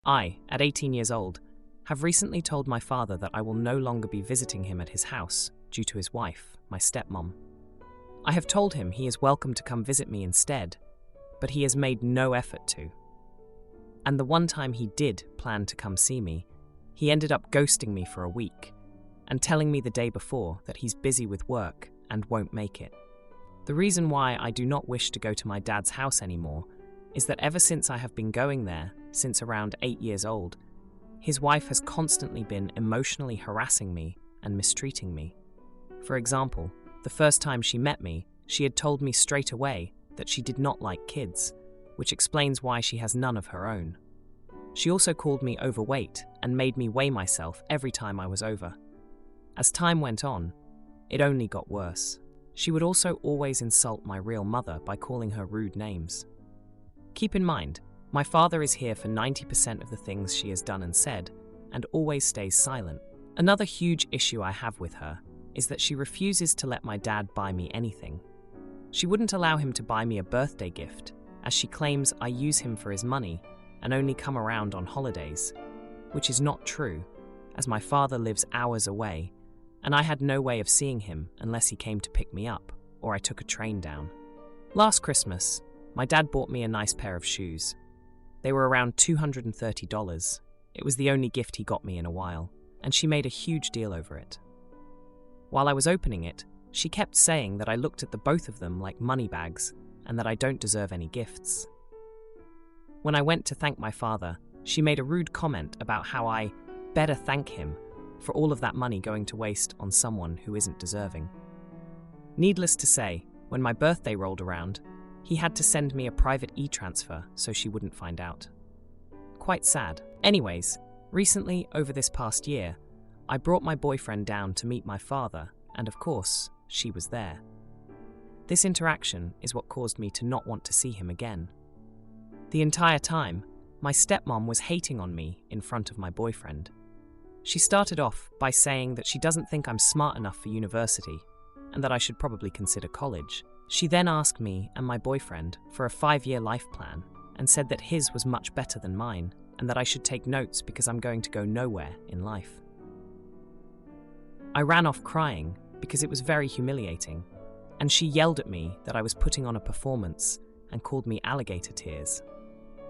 I, at 18 years old, have recently told my father that I will no longer be visiting him at his house due to his wife, my stepmom. I have told him he is welcome to come visit me instead, but he has made no effort to. And the one time he did plan to come see me, he ended up ghosting me for a week and telling me the day before that he's busy with work and won't make it. The reason why I do not wish to go to my dad's house anymore is that ever since I have been going there, since around 8 years old, his wife has constantly been emotionally harassing me and mistreating me. For example, the first time she met me, she had told me straight away that she did not like kids, which explains why she has none of her own. She also called me overweight and made me weigh myself every time I was over. As time went on, it only got worse. She would also always insult my real mother by calling her rude names. Keep in mind, my father is here for 90% of the things she has done and said, and always stays silent. Another huge issue I have with her is that she refuses to let my dad buy me anything. She wouldn't allow him to buy me a birthday gift, as she claims I use him for his money and only come around on holidays, which is not true, as my father lives hours away, and I had no way of seeing him unless he came to pick me up or I took a train down. Last Christmas, my dad bought me a nice pair of shoes. They were around $230. It was the only gift he got me in a while, and she made a huge deal over it. While I was opening it, she kept saying that I looked at the both of them like money bags and that I don't deserve any gifts. When I went to thank my father, she made a rude comment about how I better thank him for all of that money going to waste on someone who isn't deserving. Needless to say, when my birthday rolled around, he had to send me a private e-transfer so she wouldn't find out. Quite sad. Anyways, recently, over this past year, I brought my boyfriend down to meet my father, and of course, she was there. This interaction is what caused me to not want to see him again. The entire time, my stepmom was hating on me in front of my boyfriend. She started off by saying that she doesn't think I'm smart enough for university, and that I should probably consider college. She then asked me and my boyfriend for a 5-year life plan and said that his was much better than mine and that I should take notes because I'm going to go nowhere in life. I ran off crying because it was very humiliating, and she yelled at me that I was putting on a performance and called me alligator tears.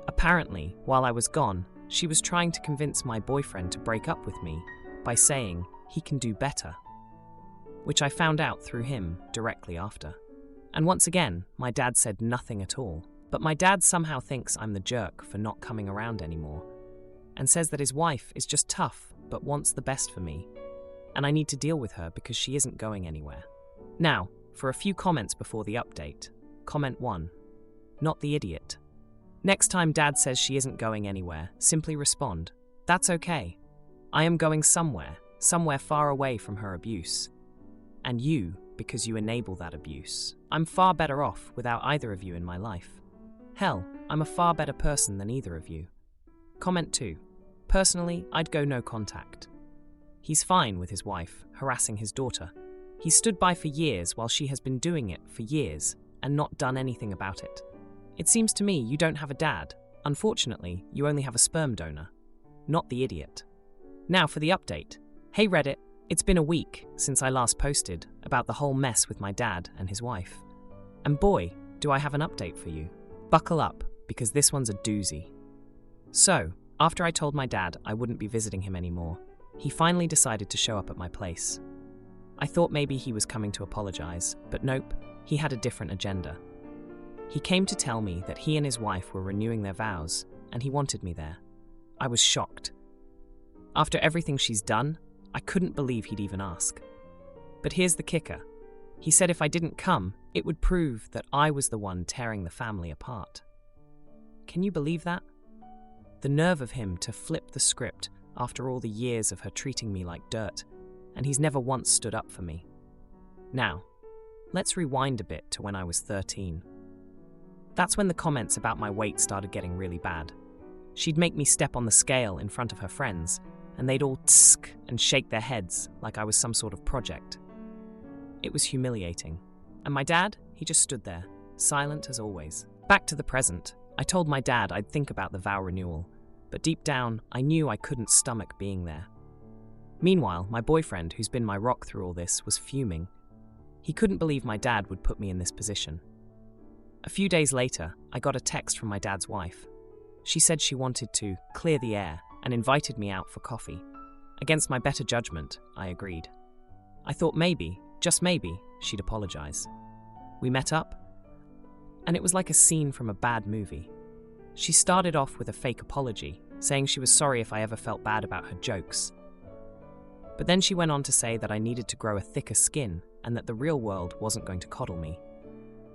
Apparently, while I was gone, she was trying to convince my boyfriend to break up with me by saying he can do better, which I found out through him directly after. And once again, my dad said nothing at all. But my dad somehow thinks I'm the jerk for not coming around anymore, and says that his wife is just tough but wants the best for me, and I need to deal with her because she isn't going anywhere. Now, for a few comments before the update. Comment 1. Not the idiot. Next time Dad says she isn't going anywhere, simply respond, "That's okay. I am going somewhere far away from her abuse. And you, because you enable that abuse. I'm far better off without either of you in my life. Hell, I'm a far better person than either of you." Comment 2. Personally, I'd go no contact. He's fine with his wife harassing his daughter. He's stood by for years while she has been doing it for years and not done anything about it. It seems to me you don't have a dad. Unfortunately, you only have a sperm donor. Not the idiot. Now for the update. Hey Reddit, it's been a week since I last posted about the whole mess with my dad and his wife. And boy, do I have an update for you. Buckle up, because this one's a doozy. So, after I told my dad I wouldn't be visiting him anymore, he finally decided to show up at my place. I thought maybe he was coming to apologize, but nope, he had a different agenda. He came to tell me that he and his wife were renewing their vows, and he wanted me there. I was shocked. After everything she's done, I couldn't believe he'd even ask. But here's the kicker. He said if I didn't come, it would prove that I was the one tearing the family apart. Can you believe that? The nerve of him to flip the script after all the years of her treating me like dirt, and he's never once stood up for me. Now, let's rewind a bit to when I was 13. That's when the comments about my weight started getting really bad. She'd make me step on the scale in front of her friends, and they'd all tsk and shake their heads like I was some sort of project. It was humiliating. And my dad, he just stood there, silent as always. Back to the present. I told my dad I'd think about the vow renewal, but deep down, I knew I couldn't stomach being there. Meanwhile, my boyfriend, who's been my rock through all this, was fuming. He couldn't believe my dad would put me in this position. A few days later, I got a text from my dad's wife. She said she wanted to clear the air and invited me out for coffee. Against my better judgment, I agreed. I thought maybe, just maybe, she'd apologize. We met up, and it was like a scene from a bad movie. She started off with a fake apology, saying she was sorry if I ever felt bad about her jokes. But then she went on to say that I needed to grow a thicker skin and that the real world wasn't going to coddle me.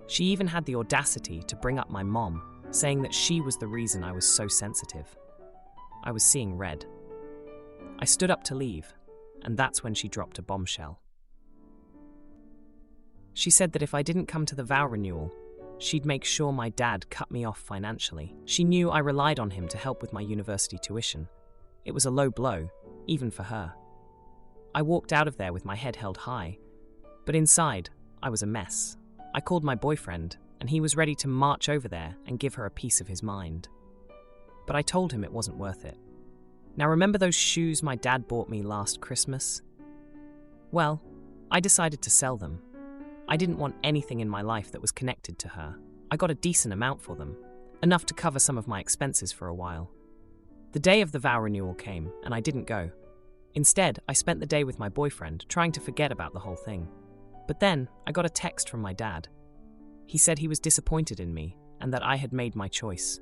She even had the audacity to bring up my mom, saying that she was the reason I was so sensitive. I was seeing red. I stood up to leave, and that's when she dropped a bombshell. She said that if I didn't come to the vow renewal, she'd make sure my dad cut me off financially. She knew I relied on him to help with my university tuition. It was a low blow, even for her. I walked out of there with my head held high, but inside, I was a mess. I called my boyfriend, and he was ready to march over there and give her a piece of his mind. But I told him it wasn't worth it. Now, remember those shoes my dad bought me last Christmas? Well, I decided to sell them. I didn't want anything in my life that was connected to her. I got a decent amount for them, enough to cover some of my expenses for a while. The day of the vow renewal came, and I didn't go. Instead, I spent the day with my boyfriend, trying to forget about the whole thing. But then, I got a text from my dad. He said he was disappointed in me, and that I had made my choice.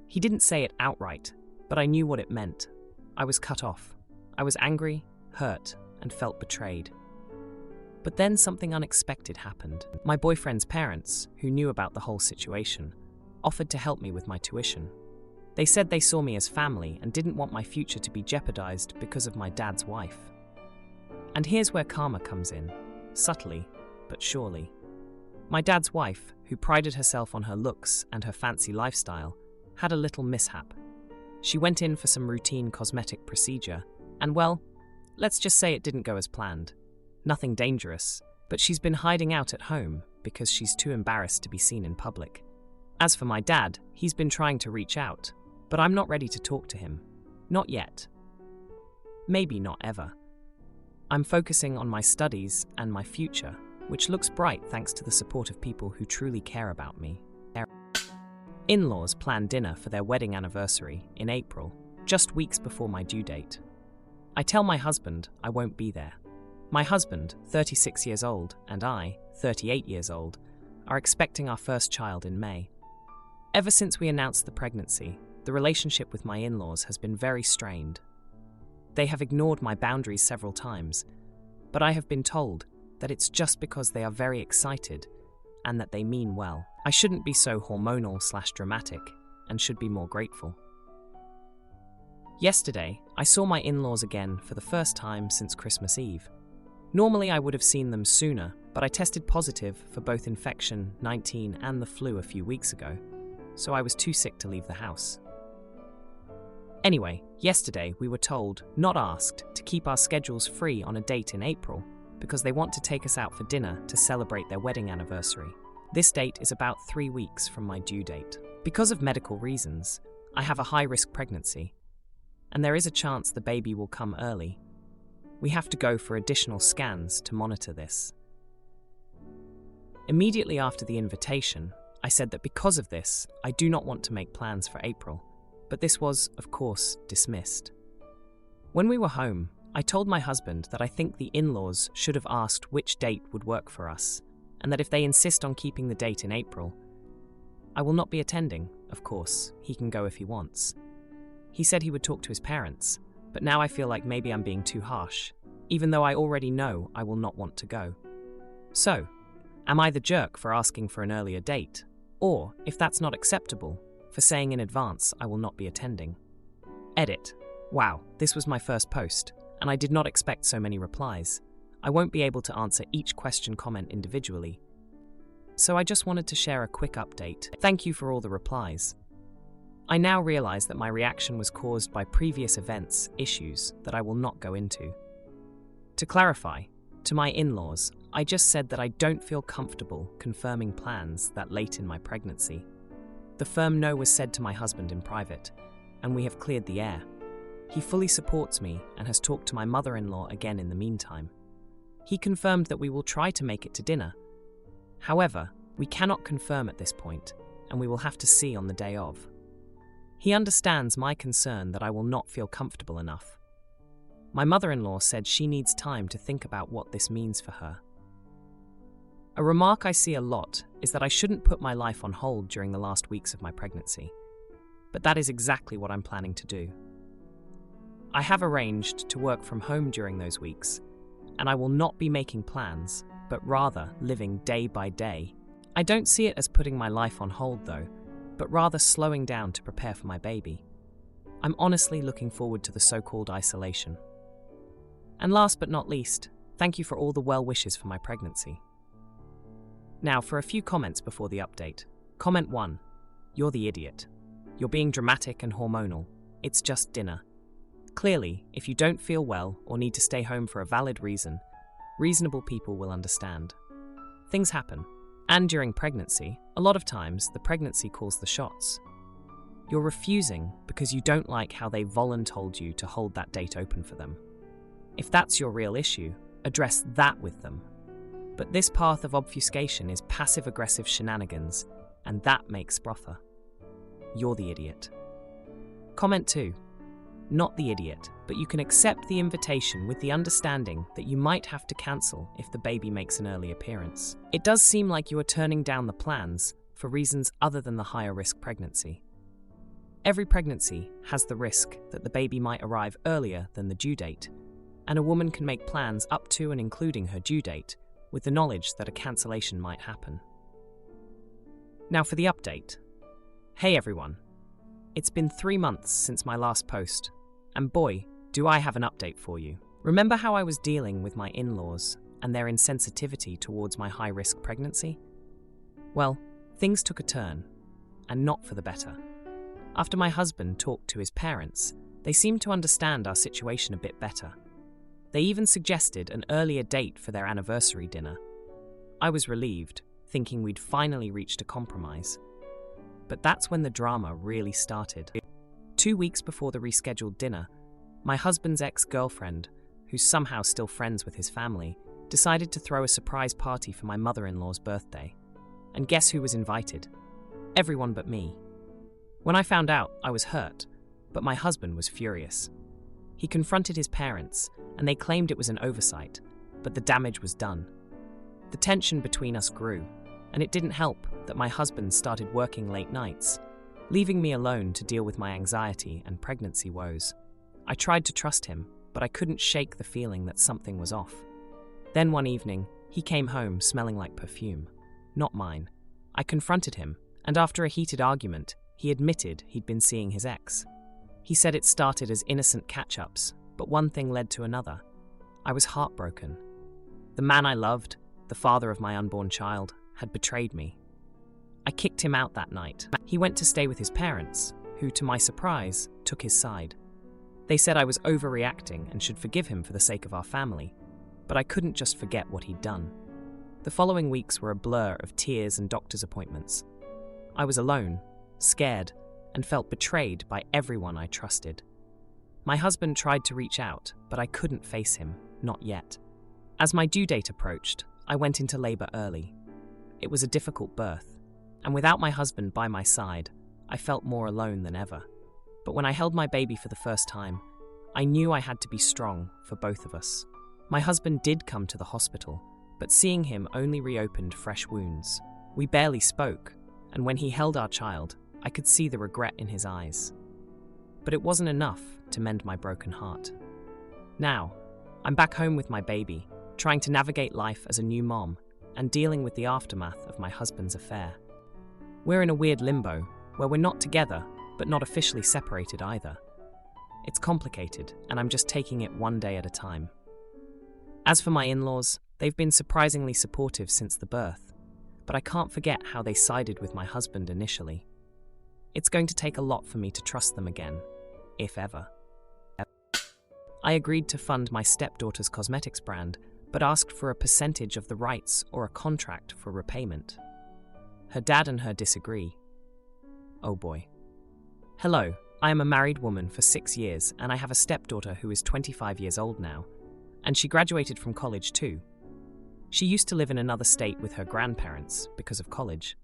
He didn't say it outright, but I knew what it meant. I was cut off. I was angry, hurt, and felt betrayed. But then something unexpected happened. My boyfriend's parents, who knew about the whole situation, offered to help me with my tuition. They said they saw me as family and didn't want my future to be jeopardized because of my dad's wife. And here's where karma comes in, subtly, but surely. My dad's wife, who prided herself on her looks and her fancy lifestyle, had a little mishap. She went in for some routine cosmetic procedure, and well, let's just say it didn't go as planned. Nothing dangerous, but she's been hiding out at home because she's too embarrassed to be seen in public. As for my dad, he's been trying to reach out, but I'm not ready to talk to him. Not yet. Maybe not ever. I'm focusing on my studies and my future, which looks bright thanks to the support of people who truly care about me. In-laws plan dinner for their wedding anniversary in April, just weeks before my due date. I tell my husband I won't be there. My husband, 36 years old, and I, 38 years old, are expecting our first child in May. Ever since we announced the pregnancy, the relationship with my in-laws has been very strained. They have ignored my boundaries several times, but I have been told that it's just because they are very excited and that they mean well. I shouldn't be so hormonal/dramatic and should be more grateful. Yesterday, I saw my in-laws again for the first time since Christmas Eve. Normally I would have seen them sooner, but I tested positive for both infection 19 and the flu a few weeks ago, so I was too sick to leave the house. Anyway, yesterday we were told, not asked, to keep our schedules free on a date in April because they want to take us out for dinner to celebrate their wedding anniversary. This date is about 3 weeks from my due date. Because of medical reasons, I have a high-risk pregnancy, and there is a chance the baby will come early. We have to go for additional scans to monitor this. Immediately after the invitation, I said that because of this, I do not want to make plans for April, but this was, of course, dismissed. When we were home, I told my husband that I think the in-laws should have asked which date would work for us, and that if they insist on keeping the date in April, I will not be attending, of course. He can go if he wants. He said he would talk to his parents, but now I feel like maybe I'm being too harsh, even though I already know I will not want to go. So, am I the jerk for asking for an earlier date? Or, if that's not acceptable, for saying in advance I will not be attending? Edit. Wow, this was my first post, and I did not expect so many replies. I won't be able to answer each comment individually, so I just wanted to share a quick update. Thank you for all the replies. I now realize that my reaction was caused by previous events, issues that I will not go into. To clarify, to my in-laws, I just said that I don't feel comfortable confirming plans that late in my pregnancy. The firm no was said to my husband in private, and we have cleared the air. He fully supports me and has talked to my mother-in-law again in the meantime. He confirmed that we will try to make it to dinner. However, we cannot confirm at this point, and we will have to see on the day of. He understands my concern that I will not feel comfortable enough. My mother-in-law said she needs time to think about what this means for her. A remark I see a lot is that I shouldn't put my life on hold during the last weeks of my pregnancy. But that is exactly what I'm planning to do. I have arranged to work from home during those weeks, and I will not be making plans, but rather living day by day. I don't see it as putting my life on hold though, but rather slowing down to prepare for my baby. I'm honestly looking forward to the so-called isolation. And last but not least, thank you for all the well wishes for my pregnancy. Now for a few comments before the update. Comment 1. You're the idiot. You're being dramatic and hormonal. It's just dinner. Clearly, if you don't feel well or need to stay home for a valid reason, reasonable people will understand. Things happen. And during pregnancy, a lot of times the pregnancy calls the shots. You're refusing because you don't like how they voluntold you to hold that date open for them. If that's your real issue, address that with them. But this path of obfuscation is passive-aggressive shenanigans, and that makes brother. You're the idiot. Comment 2. Not the idiot, but you can accept the invitation with the understanding that you might have to cancel if the baby makes an early appearance. It does seem like you are turning down the plans for reasons other than the higher risk pregnancy. Every pregnancy has the risk that the baby might arrive earlier than the due date, and a woman can make plans up to and including her due date with the knowledge that a cancellation might happen. Now for the update. Hey everyone. It's been 3 months since my last post, and boy, do I have an update for you. Remember how I was dealing with my in-laws and their insensitivity towards my high-risk pregnancy? Well, things took a turn, and not for the better. After my husband talked to his parents, they seemed to understand our situation a bit better. They even suggested an earlier date for their anniversary dinner. I was relieved, thinking we'd finally reached a compromise. But that's when the drama really started. 2 weeks before the rescheduled dinner, my husband's ex-girlfriend, who's somehow still friends with his family, decided to throw a surprise party for my mother-in-law's birthday. And guess who was invited? Everyone but me. When I found out, I was hurt, but my husband was furious. He confronted his parents, and they claimed it was an oversight, but the damage was done. The tension between us grew, and it didn't help that my husband started working late nights, leaving me alone to deal with my anxiety and pregnancy woes. I tried to trust him, but I couldn't shake the feeling that something was off. Then one evening, he came home smelling like perfume. Not mine. I confronted him, and after a heated argument, he admitted he'd been seeing his ex. He said it started as innocent catch-ups, but one thing led to another. I was heartbroken. The man I loved, the father of my unborn child, had betrayed me. I kicked him out that night. He went to stay with his parents, who, to my surprise, took his side. They said I was overreacting and should forgive him for the sake of our family, but I couldn't just forget what he'd done. The following weeks were a blur of tears and doctor's appointments. I was alone, scared, and felt betrayed by everyone I trusted. My husband tried to reach out, but I couldn't face him, not yet. As my due date approached, I went into labor early. It was a difficult birth, and without my husband by my side, I felt more alone than ever. But when I held my baby for the first time, I knew I had to be strong for both of us. My husband did come to the hospital, but seeing him only reopened fresh wounds. We barely spoke, and when he held our child, I could see the regret in his eyes. But it wasn't enough to mend my broken heart. Now, I'm back home with my baby, trying to navigate life as a new mom and dealing with the aftermath of my husband's affair. We're in a weird limbo where we're not together, but not officially separated either. It's complicated, and I'm just taking it one day at a time. As for my in-laws, they've been surprisingly supportive since the birth, but I can't forget how they sided with my husband initially. It's going to take a lot for me to trust them again, if ever. I agreed to fund my stepdaughter's cosmetics brand, but asked for a percentage of the rights or a contract for repayment. Her dad and her disagree. Oh boy. Hello, I am a married woman for 6 years, and I have a stepdaughter who is 25 years old now, and she graduated from college too. She used to live in another state with her grandparents because of college,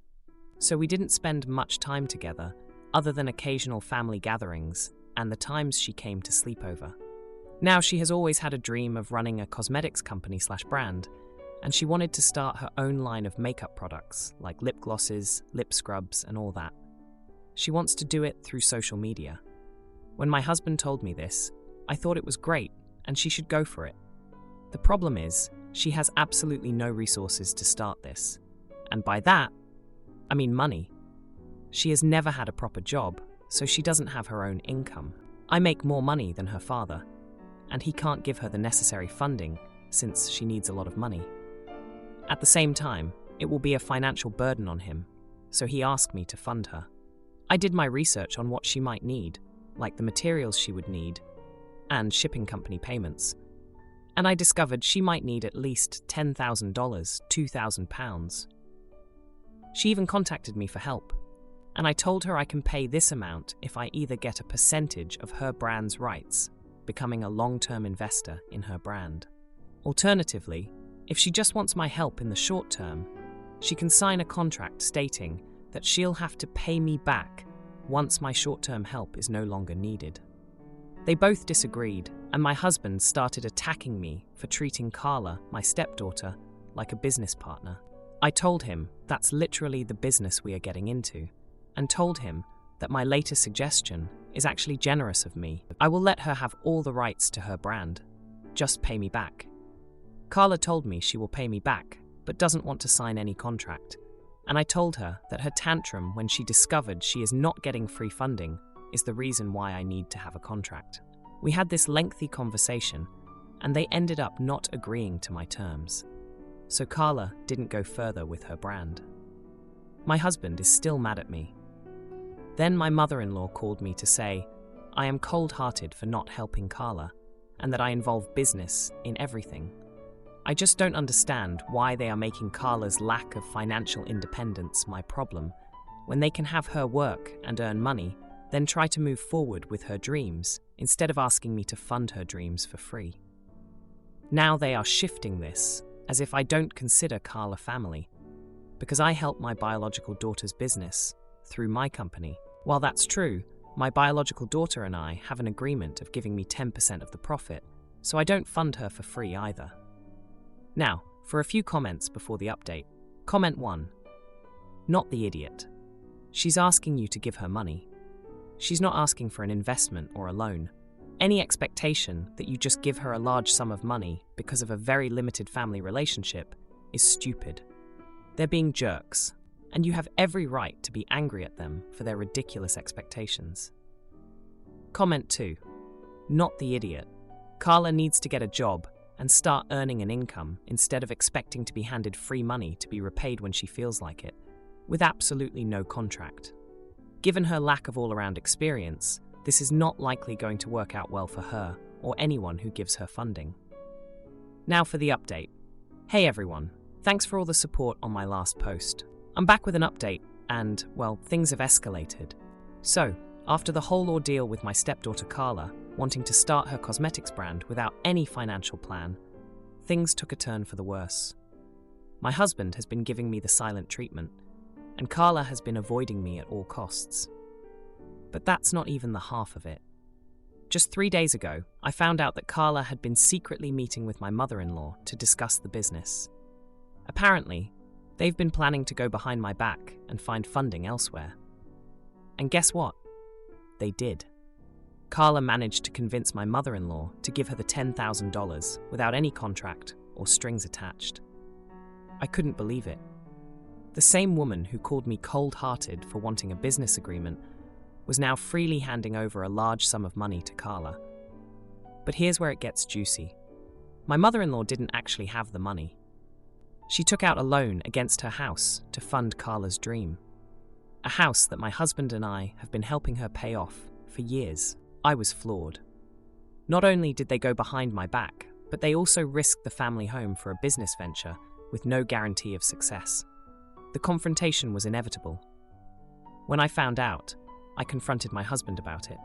so we didn't spend much time together other than occasional family gatherings and the times she came to sleep over. Now she has always had a dream of running a cosmetics company/brand, and she wanted to start her own line of makeup products like lip glosses, lip scrubs, and all that. She wants to do it through social media. When my husband told me this, I thought it was great and she should go for it. The problem is, she has absolutely no resources to start this. And by that, I mean money. She has never had a proper job, so she doesn't have her own income. I make more money than her father, and he can't give her the necessary funding since she needs a lot of money. At the same time, it will be a financial burden on him, so he asked me to fund her. I did my research on what she might need, like the materials she would need, and shipping company payments. And I discovered she might need at least $10,000, £2,000. She even contacted me for help, and I told her I can pay this amount if I either get a percentage of her brand's rights, becoming a long-term investor in her brand. Alternatively, if she just wants my help in the short term, she can sign a contract stating that she'll have to pay me back once my short-term help is no longer needed. They both disagreed, and my husband started attacking me for treating Carla, my stepdaughter, like a business partner. I told him that's literally the business we are getting into, and told him that my latest suggestion is actually generous of me. I will let her have all the rights to her brand. Just pay me back. Carla told me she will pay me back, but doesn't want to sign any contract. And I told her that her tantrum when she discovered she is not getting free funding is the reason why I need to have a contract. We had this lengthy conversation, and they ended up not agreeing to my terms. So Carla didn't go further with her brand. My husband is still mad at me. Then my mother-in-law called me to say I am cold-hearted for not helping Carla, and that I involve business in everything. I just don't understand why they are making Carla's lack of financial independence my problem, when they can have her work and earn money, then try to move forward with her dreams, instead of asking me to fund her dreams for free. Now they are shifting this, as if I don't consider Carla family, because I help my biological daughter's business through my company. While that's true, my biological daughter and I have an agreement of giving me 10% of the profit, so I don't fund her for free either. Now, for a few comments before the update. Comment 1. Not the idiot. She's asking you to give her money. She's not asking for an investment or a loan. Any expectation that you just give her a large sum of money because of a very limited family relationship is stupid. They're being jerks, and you have every right to be angry at them for their ridiculous expectations. Comment 2. Not the idiot. Carla needs to get a job and start earning an income instead of expecting to be handed free money to be repaid when she feels like it, with absolutely no contract. Given her lack of all-around experience, this is not likely going to work out well for her or anyone who gives her funding. Now for the update. Hey everyone, thanks for all the support on my last post. I'm back with an update and, well, things have escalated. So, after the whole ordeal with my stepdaughter Carla wanting to start her cosmetics brand without any financial plan, things took a turn for the worse. My husband has been giving me the silent treatment, and Carla has been avoiding me at all costs. But that's not even the half of it. Just 3 days ago, I found out that Carla had been secretly meeting with my mother-in-law to discuss the business. Apparently, they've been planning to go behind my back and find funding elsewhere. And guess what? They did. Carla managed to convince my mother-in-law to give her the $10,000 without any contract or strings attached. I couldn't believe it. The same woman who called me cold-hearted for wanting a business agreement was now freely handing over a large sum of money to Carla. But here's where it gets juicy. My mother-in-law didn't actually have the money. She took out a loan against her house to fund Carla's dream. A house that my husband and I have been helping her pay off for years. I was floored. Not only did they go behind my back, but they also risked the family home for a business venture with no guarantee of success. The confrontation was inevitable. When I found out, I confronted my husband about it.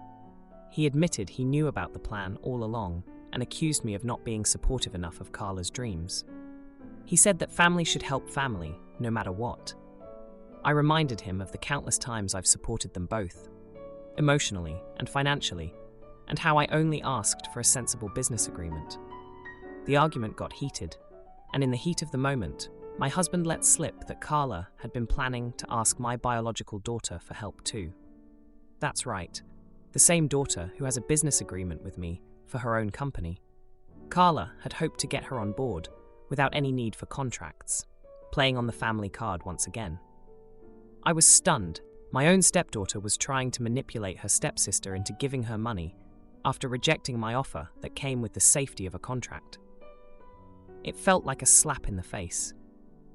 He admitted he knew about the plan all along and accused me of not being supportive enough of Carla's dreams. He said that family should help family, no matter what. I reminded him of the countless times I've supported them both, emotionally and financially, and how I only asked for a sensible business agreement. The argument got heated, and in the heat of the moment, my husband let slip that Carla had been planning to ask my biological daughter for help too. That's right, the same daughter who has a business agreement with me for her own company. Carla had hoped to get her on board without any need for contracts, playing on the family card once again. I was stunned. My own stepdaughter was trying to manipulate her stepsister into giving her money after rejecting my offer that came with the safety of a contract. It felt like a slap in the face,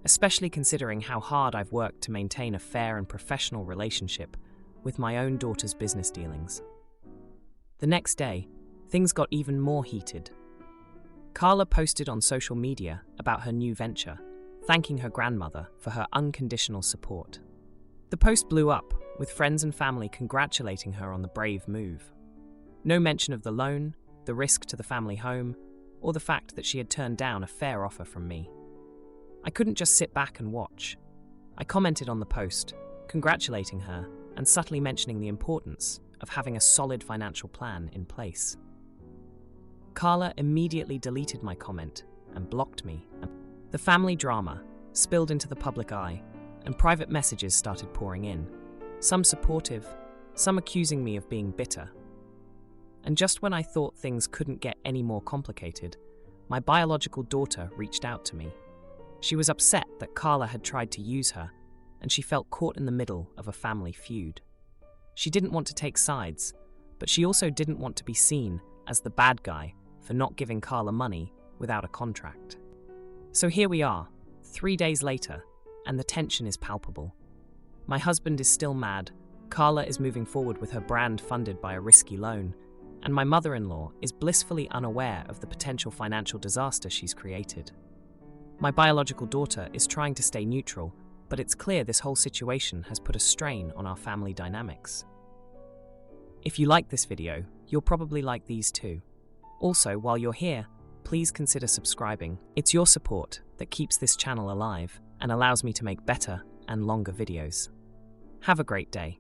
especially considering how hard I've worked to maintain a fair and professional relationship with my own daughter's business dealings. The next day, things got even more heated. Carla posted on social media about her new venture, thanking her grandmother for her unconditional support. The post blew up, with friends and family congratulating her on the brave move. No mention of the loan, the risk to the family home, or the fact that she had turned down a fair offer from me. I couldn't just sit back and watch. I commented on the post, congratulating her and subtly mentioning the importance of having a solid financial plan in place. Carla immediately deleted my comment and blocked me. The family drama spilled into the public eye, and private messages started pouring in, some supportive, some accusing me of being bitter. And just when I thought things couldn't get any more complicated, my biological daughter reached out to me. She was upset that Carla had tried to use her, and she felt caught in the middle of a family feud. She didn't want to take sides, but she also didn't want to be seen as the bad guy for not giving Carla money without a contract. So here we are, 3 days later, and the tension is palpable. My husband is still mad, Carla is moving forward with her brand funded by a risky loan, and my mother-in-law is blissfully unaware of the potential financial disaster she's created. My biological daughter is trying to stay neutral, but it's clear this whole situation has put a strain on our family dynamics. If you like this video, you'll probably like these too. Also, while you're here, please consider subscribing. It's your support that keeps this channel alive and allows me to make better and longer videos. Have a great day.